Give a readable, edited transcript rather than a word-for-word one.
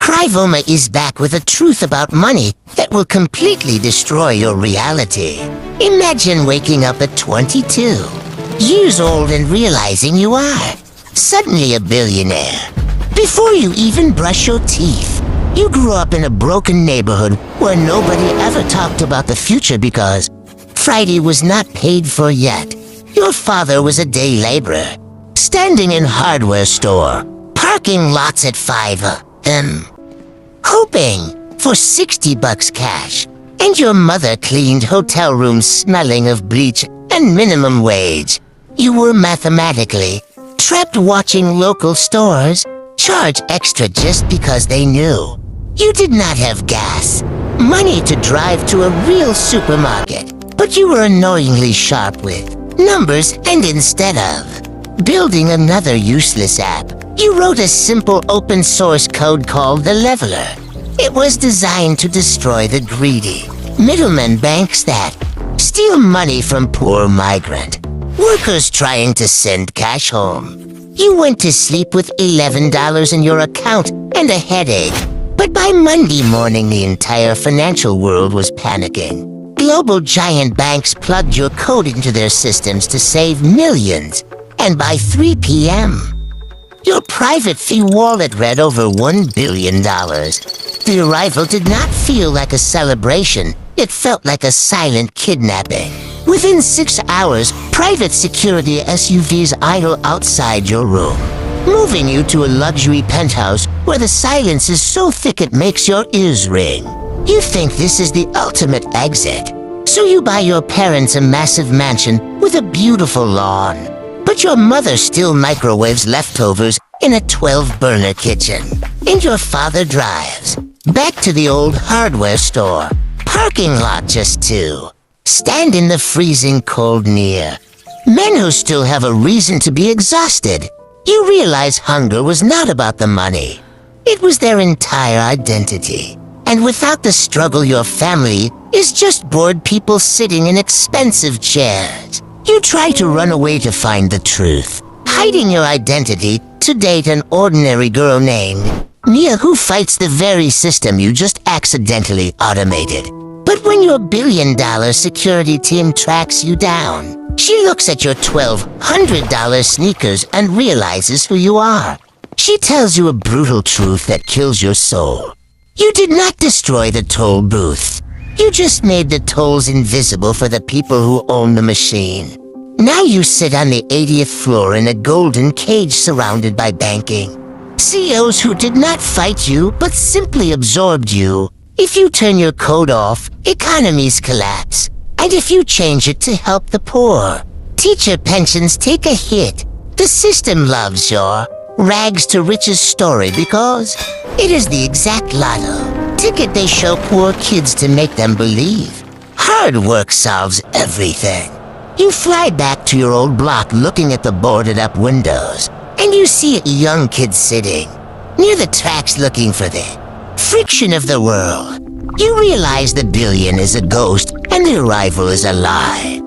Kryvoma is back with a truth about money that will completely destroy your reality. Imagine waking up at 22 years old and realizing you are suddenly a billionaire. Before you even brush your teeth, you grew up in a broken neighborhood where nobody ever talked about the future because Friday was not paid for yet. Your father was a day laborer, standing in hardware store, parking lots at 5 a.m., hoping for $60 cash. And your mother cleaned hotel rooms smelling of bleach and minimum wage. You were mathematically trapped watching local stores charge extra just because they knew you did not have gas, money to drive to a real supermarket. But you were annoyingly sharp with numbers, and instead of building another useless app, you wrote a simple open source code called the Leveler. It was designed to destroy the greedy middlemen banks that steal money from poor migrant workers trying to send cash home. You went to sleep with $11 in your account and a headache. But by Monday morning, the entire financial world was panicking. Global giant banks plugged your code into their systems to save millions. And by 3 p.m., your private fee wallet read over $1 billion. The arrival did not feel like a celebration. It felt like a silent kidnapping. Within 6 hours, private security SUVs idle outside your room, moving you to a luxury penthouse where the silence is so thick it makes your ears ring. You think this is the ultimate exit, so you buy your parents a massive mansion with a beautiful lawn. But your mother still microwaves leftovers in a 12-burner kitchen. And your father drives back to the old hardware store. Parking lot just 2. Stand in the freezing cold near men who still have a reason to be exhausted. You realize hunger was not about the money. It was their entire identity. And without the struggle, your family is just bored people sitting in expensive chairs. You try to run away to find the truth, hiding your identity to date an ordinary girl named Nia who fights the very system you just accidentally automated. But when your billion-dollar security team tracks you down, she looks at your $1,200 sneakers and realizes who you are. She tells you a brutal truth that kills your soul. You did not destroy the toll booth. You just made the tolls invisible for the people who own the machine. Now you sit on the 80th floor in a golden cage surrounded by banking CEOs who did not fight you but simply absorbed you. If you turn your code off, economies collapse. And if you change it to help the poor, teacher pensions take a hit. The system loves your rags to riches story because it is the exact lotto ticket they show poor kids to make them believe hard work solves everything. You fly back to your old block looking at the boarded up windows, and you see a young kid sitting near the tracks looking for the friction of the world. You realize the billion is a ghost and the arrival is a lie.